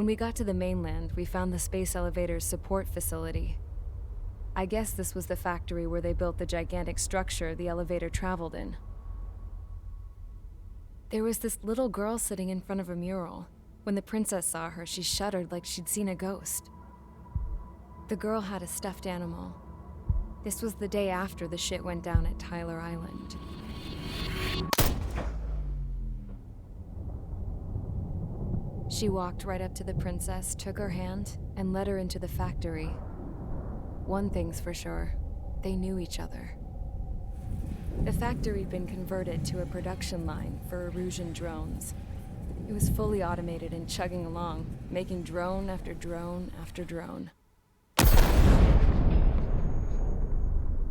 When we got to the mainland, we found the space elevator's support facility. I guess this was the factory where they built the gigantic structure the elevator traveled in. There was this little girl sitting in front of a mural. When the princess saw her, she shuddered like she'd seen a ghost. The girl had a stuffed animal. This was the day after the shit went down at Tyler Island. She walked right up to the princess, took her hand, and led her into the factory. One thing's for sure, they knew each other. The factory'd been converted to a production line for Erusian drones. It was fully automated and chugging along, making drone after drone after drone.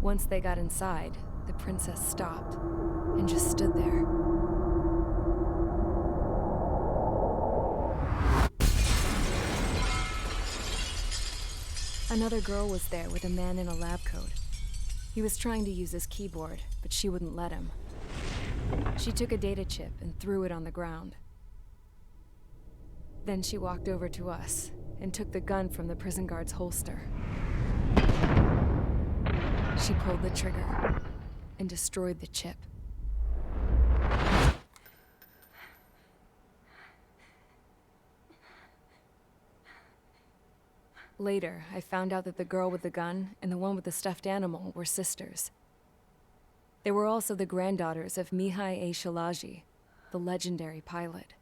Once they got inside, the princess stopped and just stood there. Another girl was there with a man in a lab coat. He was trying to use his keyboard, but she wouldn't let him. She took a data chip and threw it on the ground. Then she walked over to us and took the gun from the prison guard's holster. She pulled the trigger and destroyed the chip. Later, I found out that the girl with the gun and the one with the stuffed animal were sisters. They were also the granddaughters of Mihai A. Shalaji, the legendary pilot.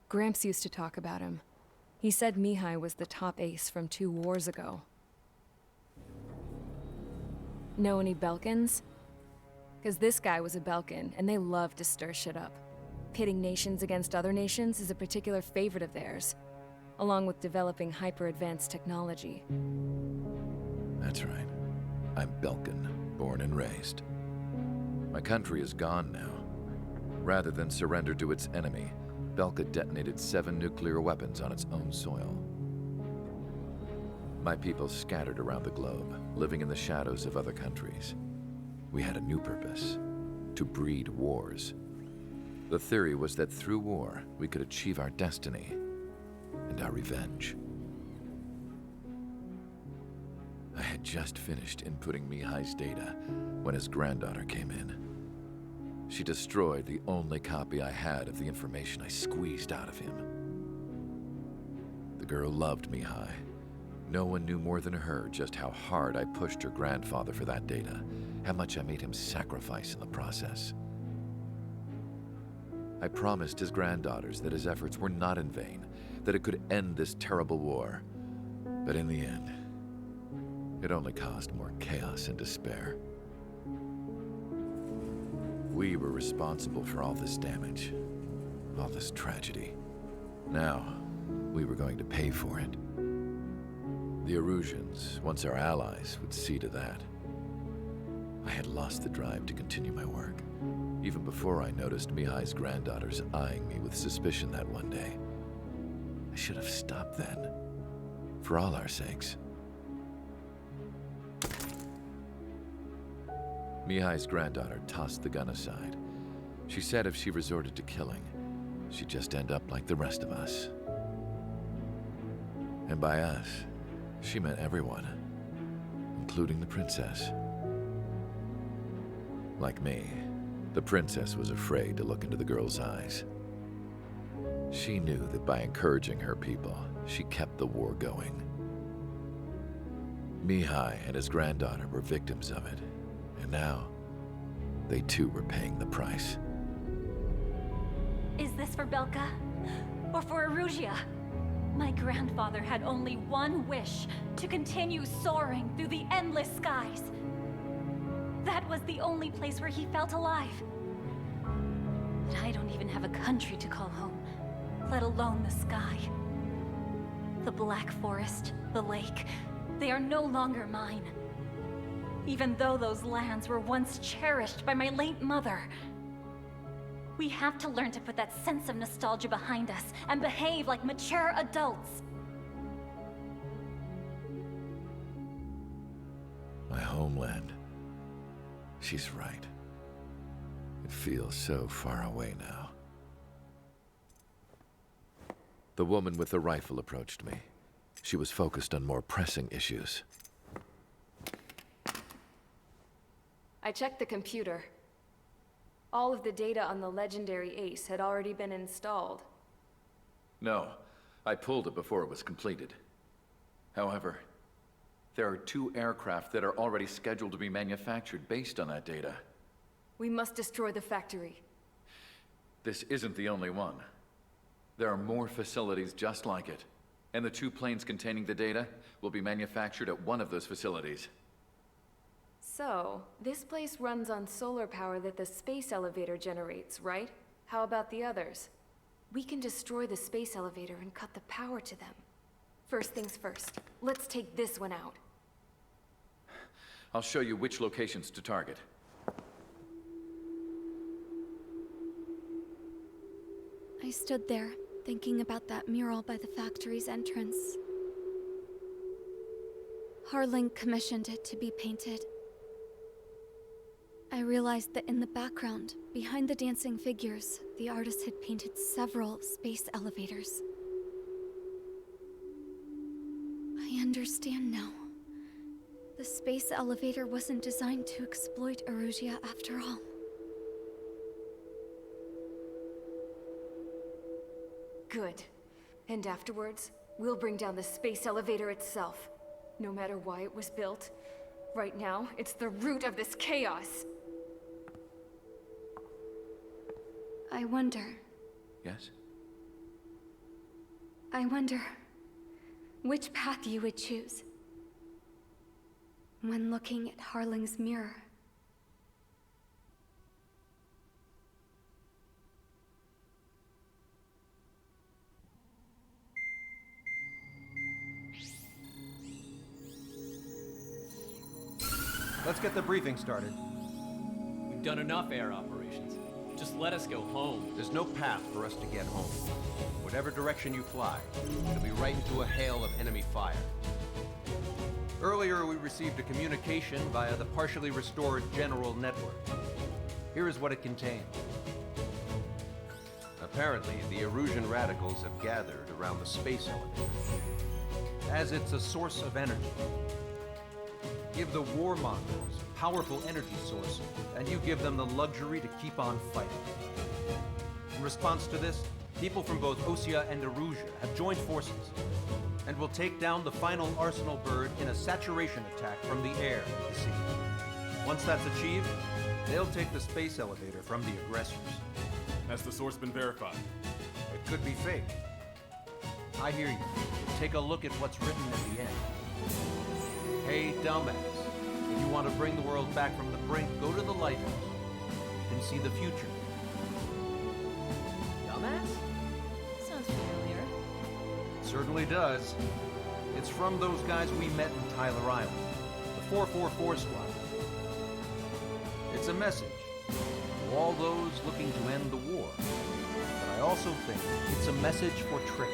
Gramps used to talk about him. He said Mihai was the top ace from 2 wars ago. Know any Belkans? Because this guy was a Belkan, and they love to stir shit up. Pitting nations against other nations is a particular favorite of theirs, along with developing hyper-advanced technology. That's right. I'm Belkan, born and raised. My country is gone now. Rather than surrender to its enemy, Belka detonated 7 nuclear weapons on its own soil. My people scattered around the globe, living in the shadows of other countries. We had a new purpose: to breed wars. The theory was that through war, we could achieve our destiny and our revenge. I had just finished inputting Mihai's data when his granddaughter came in. She destroyed the only copy I had of the information I squeezed out of him. The girl loved Mihai. No one knew more than her just how hard I pushed her grandfather for that data, how much I made him sacrifice in the process. I promised his granddaughters that his efforts were not in vain, that it could end this terrible war. But in the end, it only caused more chaos and despair. We were responsible for all this damage, all this tragedy. Now, we were going to pay for it. The Erusians, once our allies, would see to that. I had lost the drive to continue my work, even before I noticed Mihai's granddaughters eyeing me with suspicion that one day. I should have stopped then, for all our sakes. Mihai's granddaughter tossed the gun aside. She said if she resorted to killing, she'd just end up like the rest of us. And by us, she meant everyone, including the princess. Like me, the princess was afraid to look into the girl's eyes. She knew that by encouraging her people, she kept the war going. Mihai and his granddaughter were victims of it, and now they too were paying the price. Is this for Belka? Or for Erussia? My grandfather had only one wish: to continue soaring through the endless skies. That was the only place where he felt alive. But I don't even have a country to call home, let alone the sky. The Black Forest, the lake, they are no longer mine. Even though those lands were once cherished by my late mother. We have to learn to put that sense of nostalgia behind us and behave like mature adults. My homeland. She's right. It feels so far away now. The woman with the rifle approached me. She was focused on more pressing issues. I checked the computer. All of the data on the legendary Ace had already been installed. No, I pulled it before it was completed. However, there are 2 aircraft that are already scheduled to be manufactured based on that data. We must destroy the factory. This isn't the only one. There are more facilities just like it, and the 2 planes containing the data will be manufactured at one of those facilities. So, this place runs on solar power that the space elevator generates, right? How about the others? We can destroy the space elevator and cut the power to them. First things first, let's take this one out. I'll show you which locations to target. I stood there, thinking about that mural by the factory's entrance. Harling commissioned it to be painted. I realized that in the background, behind the dancing figures, the artist had painted several space elevators. I understand now. The space elevator wasn't designed to exploit Erusia after all. Good. And afterwards, we'll bring down the space elevator itself. No matter why it was built, right now, it's the root of this chaos. I wonder Yes? which path you would choose when looking at Harling's mirror. Let's get the briefing started. We've done enough air operations. Just let us go home. There's no path for us to get home. Whatever direction you fly, it'll be right into a hail of enemy fire. Earlier, we received a communication via the partially restored general network. Here is what it contained. Apparently, the Erusian radicals have gathered around the space elevator, as it's a source of energy. Give the warmongers a powerful energy source, and you give them the luxury to keep on fighting. In response to this, people from both Osea and Erusia have joined forces, and will take down the final Arsenal bird in a saturation attack from the air to the sea. Once that's achieved, they'll take the space elevator from the aggressors. Has the source been verified? It could be fake. I hear you. Take a look at what's written at the end. Hey, dumbass. If you want to bring the world back from the brink, go to the Lighthouse. You can see the future. Dumbass? Sounds familiar. It certainly does. It's from those guys we met in Tyler Island, the 444 squad. It's a message to all those looking to end the war. But I also think it's a message for Trigger.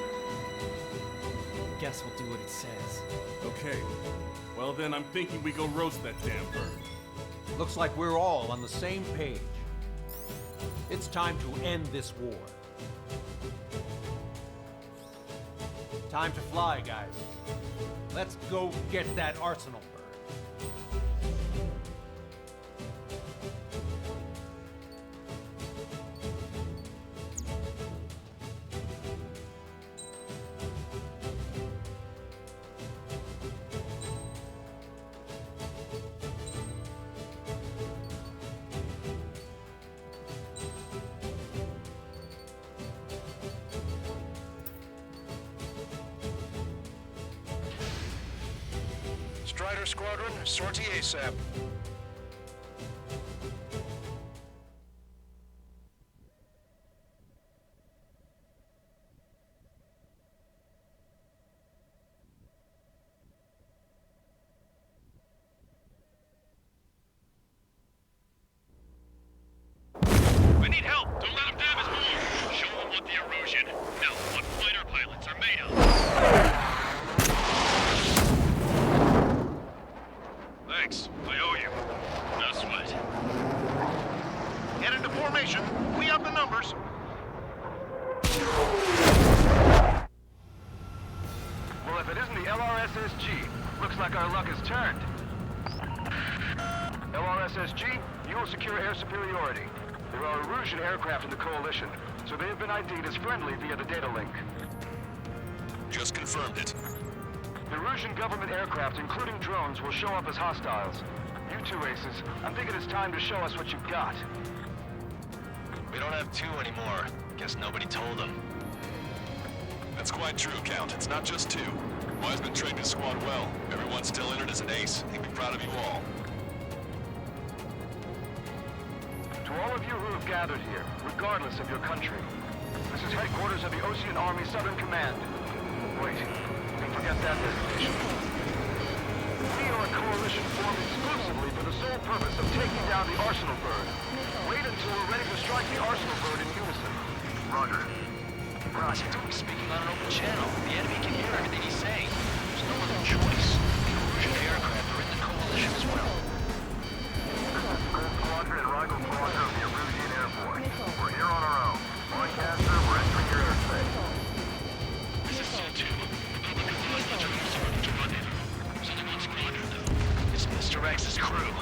Guess we'll do what it says. Okay. Well then, I'm thinking we go roast that damn bird. Looks like we're all on the same page. It's time to end this war. Time to fly, guys. Let's go get that Arsenal bird. Strider Squadron, sortie ASAP. We need help! Don't let them damage more! Show them what the Erusian, no, what fighter pilots are made of! Thanks, I owe you. No sweat. Get into formation. We have the numbers. LRSSG, looks like our luck has turned. LRSSG, you will secure air superiority. There are Erusian aircraft in the Coalition, so they have been ID'd as friendly via the data link. Just confirmed it. The Erusian government aircraft, including drones, will show up as hostiles. You two aces, I'm thinking it's time to show us what you've got. We don't have two anymore. Guess nobody told them. That's quite true, Count. It's not just two. Wiseman trained his squad well. Everyone's still in it as an ace. He'd be proud of you all. To all of you who have gathered here, regardless of your country, this is headquarters of the Ocean Army Southern Command. Wait, don't forget that designation. We are a coalition formed exclusively for the sole purpose of taking down the Arsenal Bird. Wait until we're ready to strike the Arsenal Bird in unison. Roger. Roger, he's speaking on an open channel. The enemy can hear everything he's saying. There's no other choice. The Erusian aircraft are in the coalition as well. Gold Squadron and Rival Squadron of the Erusian Air Force. We're here on our own. Lancaster, we're entering your airspace. This is SAL-2. Republic of Lost the troops are to run in. Sending on squadron, though. It's Mr. X's crew.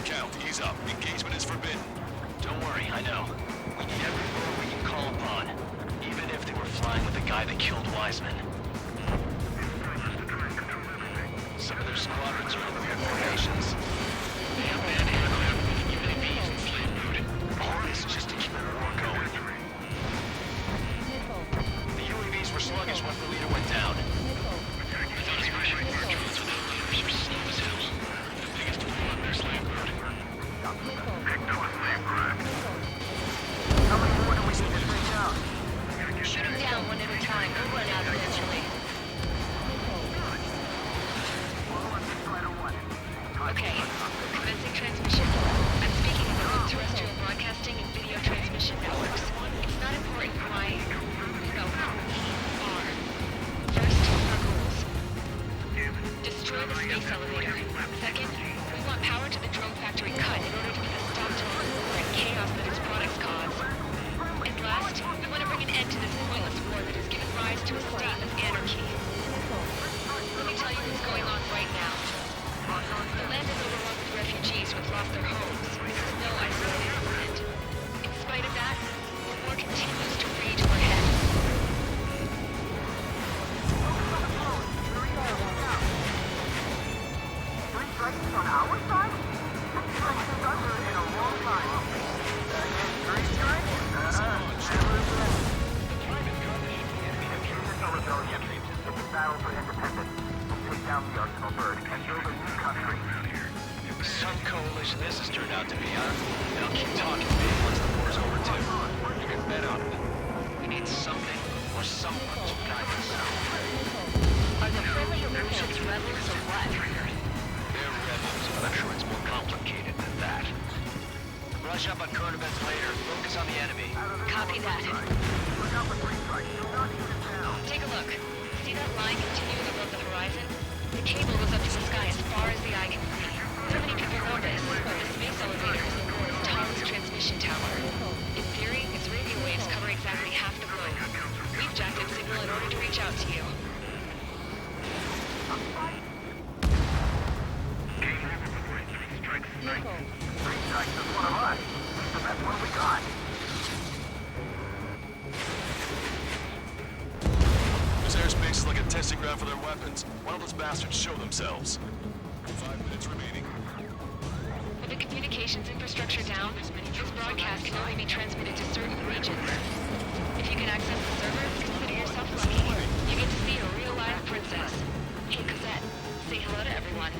Count, ease up. Engagement is forbidden. Don't worry, I know. We need every lure we can call upon. Even if they were flying with the guy that killed Wiseman. Some of their squadrons are in weird formations. They have manned aircraft with UAVs and slave food. All this just to keep the war going. The UAVs were sluggish once the leader went down. I thought his Russian war drones without leaders were slow as hell. The biggest fool on their slave bird. How many more do we need to bring down? Shoot them down one at a time. We'll run out eventually. Okay, commencing transmission. I'm speaking about terrestrial broadcasting and video transmission networks. It's not important why, are. First, our goals. Destroy the space elevator. Second, we want power to the drone factory cut in order to put a stop to the war and chaos that its products cause. And last, we want to bring an end to this pointless war that has given rise to a state of anarchy. Let me tell you what's going on right now. The land is overrun with refugees who have lost their homes. This is no isolated incident. In spite of that, the war continues to rage overhead. Three strikes on our side? Three strikes in a long time. Three strikes? Battle for independence. Take down the Arsenal Bird and build a new country. Some coalition this has turned out to be, huh? They'll keep talking big once the war's over, too. You can bet on it. We need something or someone to guide us. Are the friendly Erusians rebels or what? They're rebels, but I'm sure it's more complicated than that. Brush up on current events later. Focus on the enemy. Copy that. Take a look. See that line continuing above the horizon? The cable goes up to the sky as far as the eye can see. So many people know this, but the space elevator is the world's tallest transmission tower. In theory, its radio waves cover exactly half the globe. We've jacked its signal in order to reach out to you. Three strikes is one of us. The best one we got. This airspace is like a testing ground for their weapons. Why don't those bastards show themselves? 5 minutes remaining. With the communications infrastructure down, this broadcast can only be transmitted to certain regions. If you can access the server, consider yourself lucky. You get to see a real live princess. Hey, Cosette, say hello to everyone.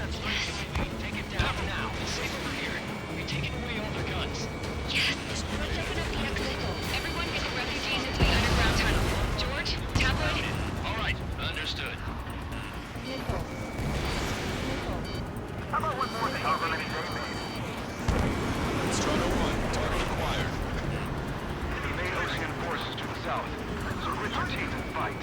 Yes. Take it down now. It's safe over here. You're taking away all their guns. Yes. Let's open up the exit. Everyone get the refugees into the underground tunnel. George, tabloid. All right, understood. How about one more thing? However many they made. Strider 1, target acquired. The main Ocean forces to the south. So grit your teeth and fight.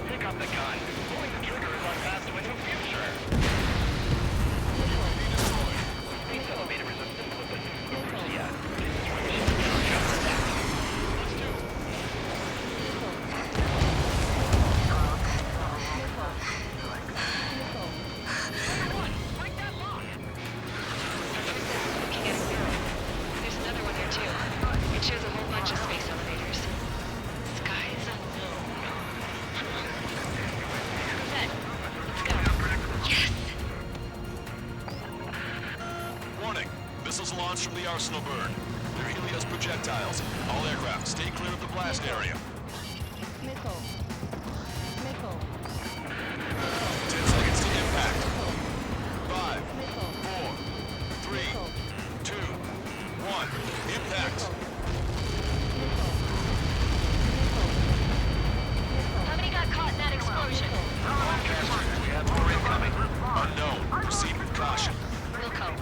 Pick up the gun. Pulling the trigger is our path to a new future. Missiles launched from the arsenal burn. They're Helios projectiles. All aircraft, stay clear of the blast area. Missile. Missile. 10 seconds to impact. 5, Missile. 4, 3, 2, 1. Impact. How many got caught in that explosion? Lancaster, we have more incoming. Unknown. Proceed with caution. Wilco.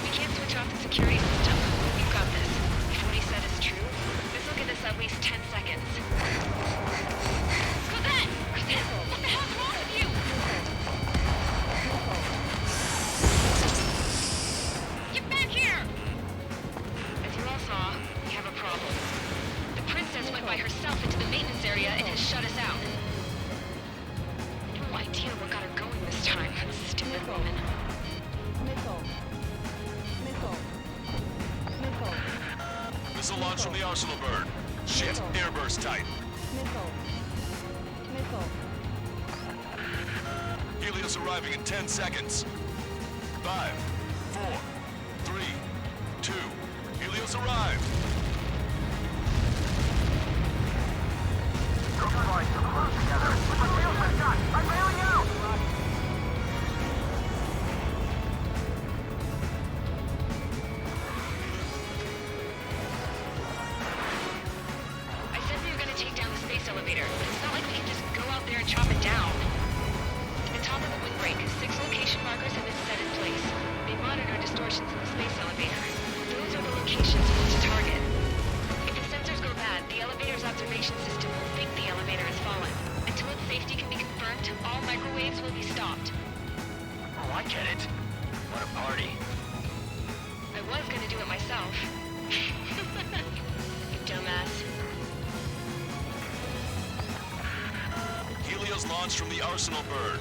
We can't switch off the security system. We've got this. If what he said is true, this will give us at least 10 seconds. Cosette! Cosette! What the hell's wrong with you? Get back here! As you all saw, we have a problem. The princess went by herself into the maintenance area and has shut us out. No idea what got her going this time. Stupid woman. Missile. Missile. Missile. Missile launch from the arsenal burn. Shit, airburst tight. Missile. Missile. Helios arriving in 10 seconds. 5, 4, 3, 2. Helios arrived. I'm bailing out! I said we were going to take down the space elevator, but it's not like we can just go out there and chop it down. At the top of the windbreak, 6 location markers have been set in place. They monitor distortions in the space elevator. Those are the locations we need to target. If the sensors go bad, the elevator's observation system will think the elevator has fallen. Until its safety can be confirmed, all microwaves will be stopped. Oh, I get it. What a party. I was going to do it myself. You dumbass. Helios launched from the arsenal burn.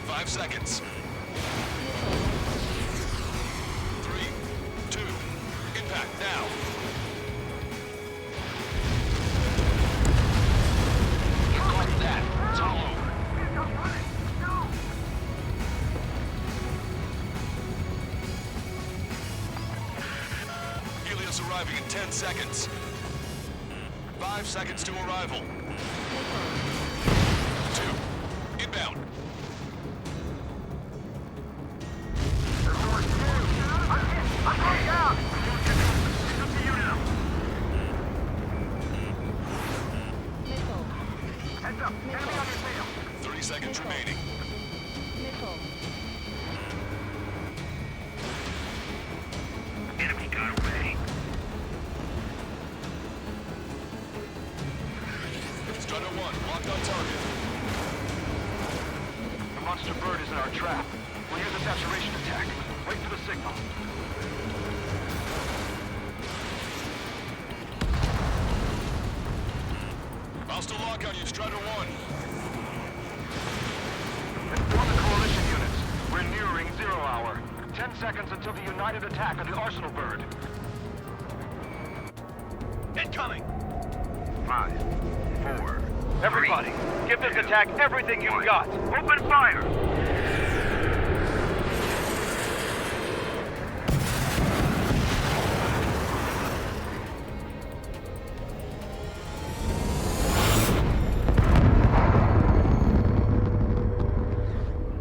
5 seconds. 3, 2, impact now. You got that. It's all over. Helios arriving in 10 seconds. 5 seconds to arrival. 2, inbound. I'm going down! It's up to you now. Missile. Heads up, enemy on your tail. 30 seconds remaining. Missile. Enemy got away. Strider 1, locked on target. The monster bird is in our trap. We'll use a saturation attack. Wait for the signal. I'll still lock on you, Strider 1. Inform the coalition units. We're nearing 0 hour. 10 seconds until the united attack on the arsenal bird. Incoming! 5, 4. Everybody, give this attack everything you've got. Open fire!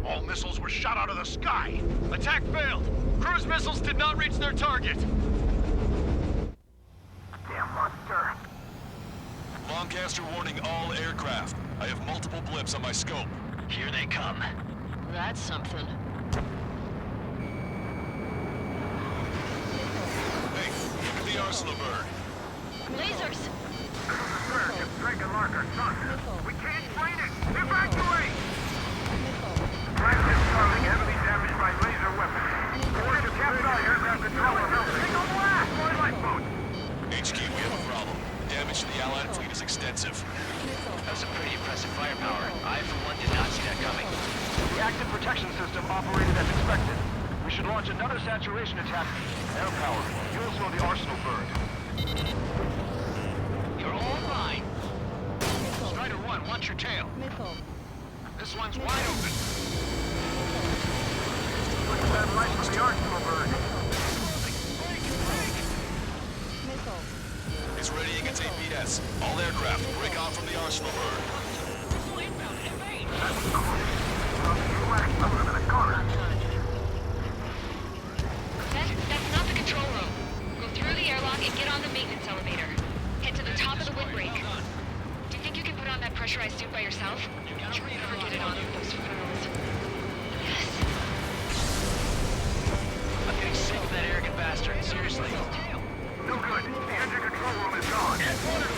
All missiles were shot out of the sky. Attack failed. Cruise missiles did not reach their target. Damn monster. Lancaster warning all aircraft. I have multiple blips on my scope. Here they come. That's something. Hey, look at the arsenal bird. Lasers! Bird is striking marker, son. We can't find it. Evacuate! Flagship starting heavily damaged by laser weapons. Force your captain aircraft controller. Signal blast! More lifeboat. HQ, we have a problem. Damage to the Allied fleet is extensive. That's a pretty impressive firepower. I, for one, did not see that coming. The active protection system operated as expected. We should launch another saturation attack. Air power. You'll slow the arsenal bird. This one's wide open. Look at that light from the arsenal bird. It's readying its APS. All aircraft, break off from the arsenal bird. That's not the control room. Go through the airlock and get on the maintenance elevator. Head to the top of the windbreak. Do you think you can put on that pressurized suit by yourself? You'll never get it on with those fools. Yes. I'm getting sick of that arrogant bastard. Seriously. No good. The engine control room is gone. And a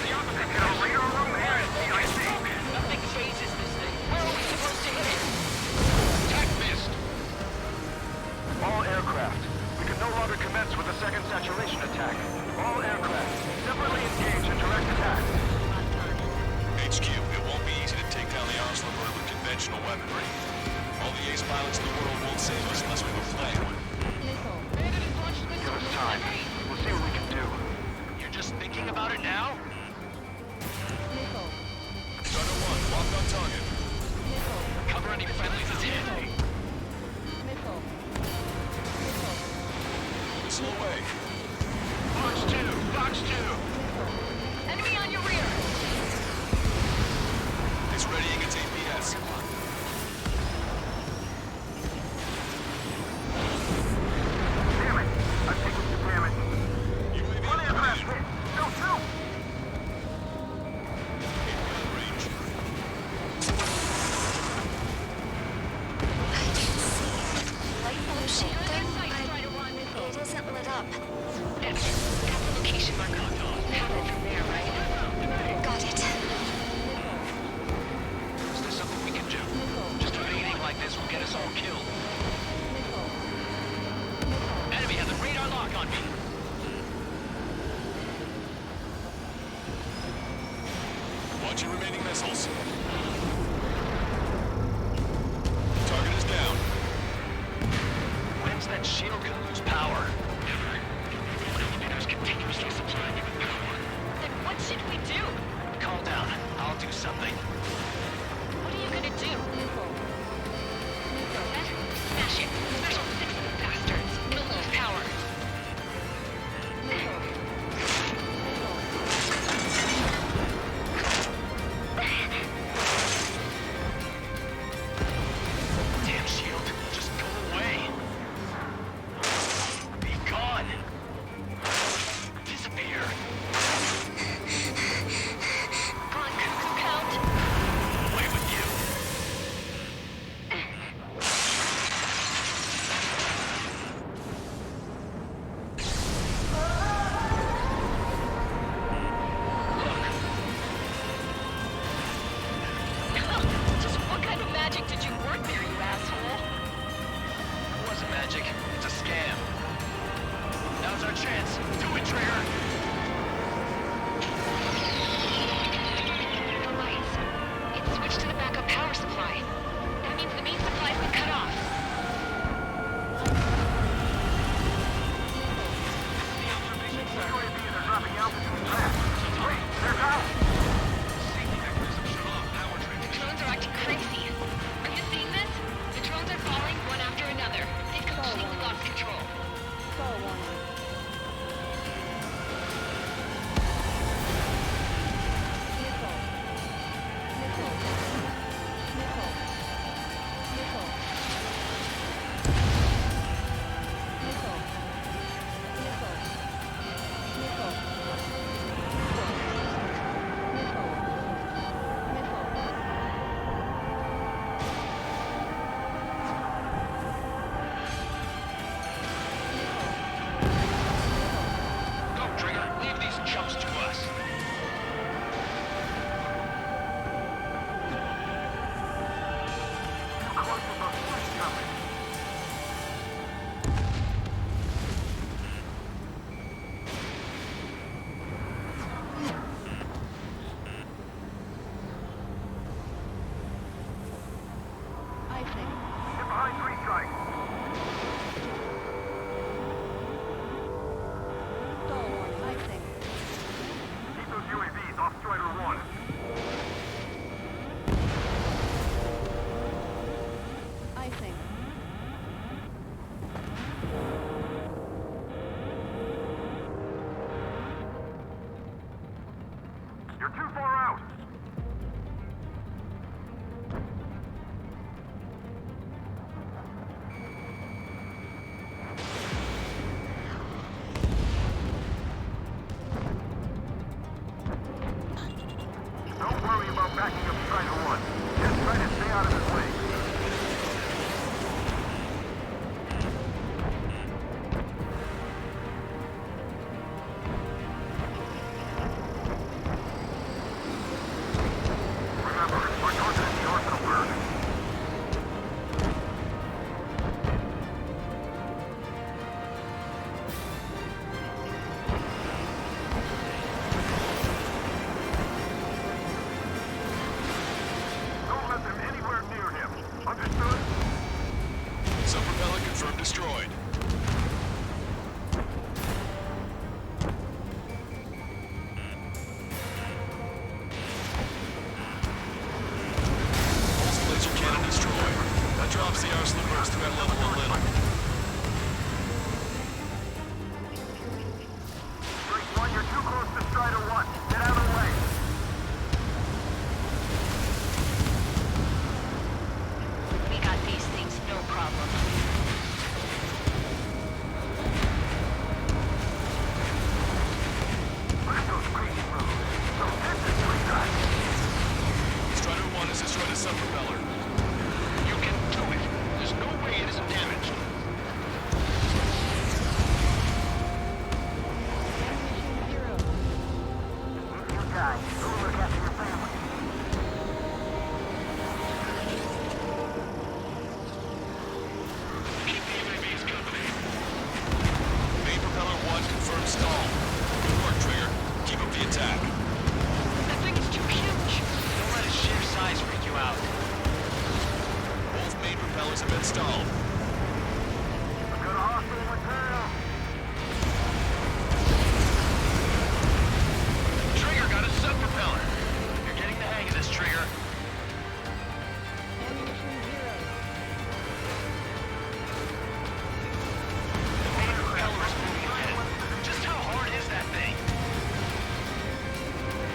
radar room and CIC. Nothing phases this thing. Where are we supposed to hit it? TEMPEST! All aircraft. We can no longer commence with a second saturation attack. All aircraft, separately engage in direct attack. HQ, it won't be easy to take down the arsenal bird with conventional weaponry. All the ace pilots in the world won't save us unless we have a plan. Give us time. We'll see what we can do. You're just thinking about it now? Gunner 1, locked on target. Cover any friendlies that's hit. Missile away. Box 2! Box 2! Enemy on your rear! It's readying its APS. Damn it! I've taken some damage. UAV One aircraft eliminated. hit! No, two! APS range. Lighthouse shield it isn't lit up. That's the location marker. Have it from there, right? Got it. Is there something we can do? Just evading like this will get us all killed. Enemy has a radar lock on me. Watch your remaining missiles. Target is down. When's that shield gonna lose power? Never. Elevators continuously supply me with power. Then what should we do? Calm down. I'll do something. What are you gonna do? Smash it. Smash all 6 of the bastards. It'll lose power. You're too far out! Don't worry about backing up Strider 1. Just try to stay out of his way. Remember, our target is the orbital bird. Don't let them anywhere near him. Understood? Sub-propeller confirmed destroyed. Pulse laser cannon destroyed. That drops the arsenal burst threat level a little. Strike 1, you're too close to Strider 1. Get out of the way. We got these things, no problem. Look at those crazy moves. So this is what he does. Strider 1 has destroyed a sub-propeller. You can do it. There's no way it isn't damaged. You guys, go look after your family. Keep the UAVs company. Main propeller 1 confirmed stall. Good work, Trigger. Keep up the attack. That thing is too huge. Don't let its sheer size freak you out. Both main propellers have been stalled. I've got a hostile material. Trigger got a sub-propeller. You're getting the hang of this, Trigger. The main propeller is moving ahead. Just how hard is that thing?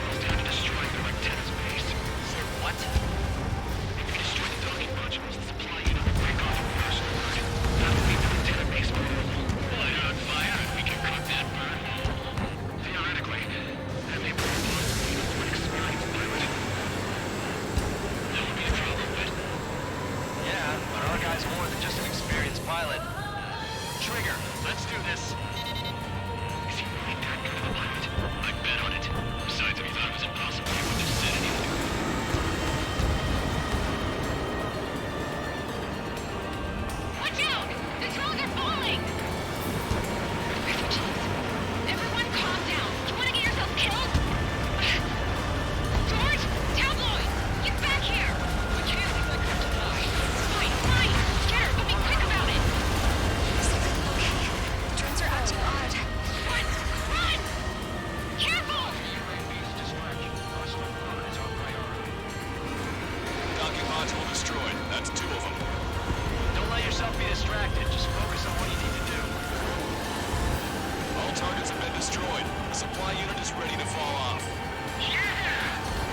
It's time to destroy the antenna's base. Sir, what? If you destroy the docking modules, the supply unit will break off from personal burden. That will leave the antenna base vulnerable. Light it on fire and we can cut that burn. Theoretically, that may prove possible for an experienced pilot. That would be a problem, but... Yeah, but our guy's more than just an experienced pilot. Trigger, let's do this. Is he really that good of a pilot? I'd bet on it. Besides, if he thought it was impossible, he wouldn't have said anything. Watch out! The drones are falling! Refugees. Everyone calm down. You wanna get yourself killed? George! Tabloid! Get back here! We can't leave like that to die. Fine, fine! Scared, but be quick about it! Drones are acting odd. Run! Run! Careful! UAV's distraction. Personal burn is our priority. Docking module destroyed. That's 2 of them. Don't let yourself be distracted. Just focus on what you need to do. All targets have been destroyed. The supply unit is ready to fall off. Yeah!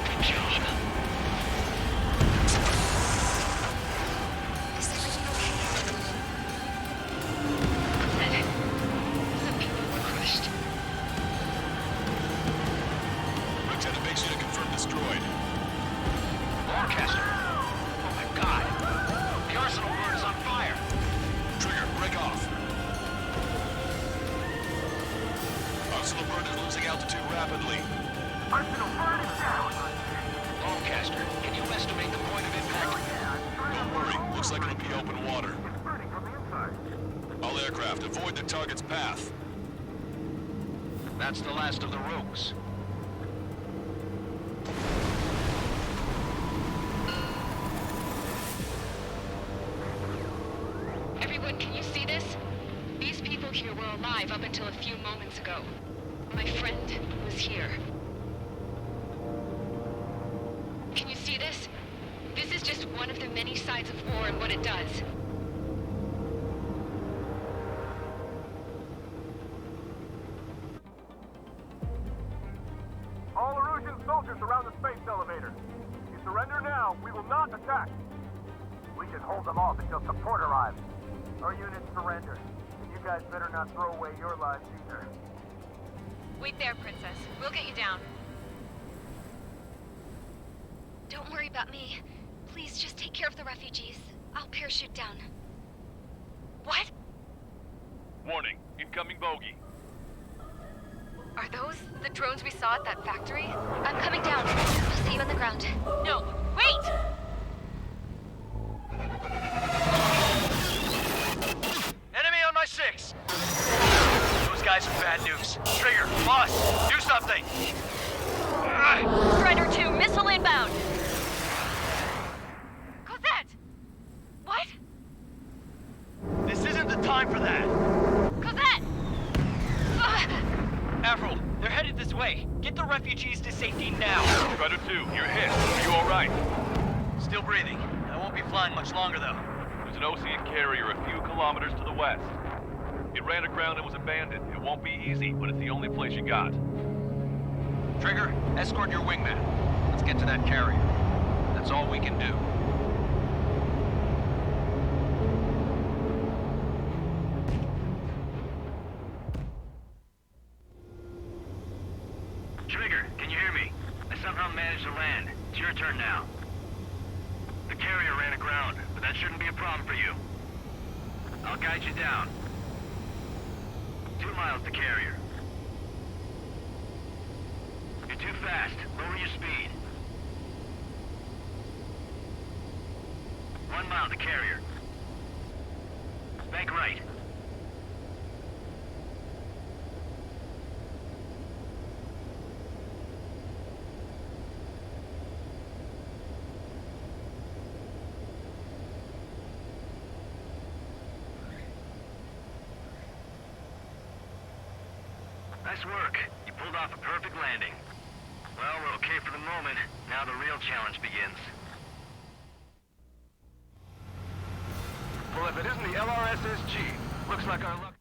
Good job. Is everything okay? Some people were crushed. Lieutenant base unit confirmed destroyed. Orchestra. Oh my god. The arsenal bird is on fire. Trigger, break off. Arsenal bird is losing altitude rapidly. Arsenal bird is down. Orchestra, can you estimate the point of impact? Don't worry, looks like it'll be open water. It's burning from the inside. All aircraft, avoid the target's path. That's the last of the rogues. Everyone, can you see this? These people here were alive up until a few moments ago. My friend was here. Can you see this? This is just one of the many sides of war and what it does. All Erusian soldiers around the space elevator. If you surrender now, we will not attack. We can hold them off until support arrives. Our units surrender. And you guys better not throw away your lives either. Wait there, Princess. We'll get you down. Don't worry about me. Please just take care of the refugees. I'll parachute down. What? Warning, incoming bogey. Are those the drones we saw at that factory? I'm coming down. I'll see you on the ground. No, wait! Enemy on my 6! Those guys are bad news. Trigger, boss, do something! Strider 2, missile inbound! Cosette! What? This isn't the time for that! Cosette! Avril, they're headed this way. Get the refugees to safety now. Strider 2, you're hit. Are you alright? Still breathing. I won't be flying much longer, though. There's an Ocean carrier a few kilometers to the west. It ran aground and was abandoned. It won't be easy, but it's the only place you got. Trigger, escort your wingman. Let's get to that carrier. That's all we can do. Trigger, can you hear me? I somehow managed to land. It's your turn now. The carrier ran aground, but that shouldn't be a problem for you. I'll guide you down. 2 miles to carrier. You're too fast. Lower your speed. 1 mile to carrier. Bank right. Nice work. You pulled off a perfect landing. Well, we're okay for the moment. Now the real challenge begins. Well, if it isn't the LRSSG, looks like our luck...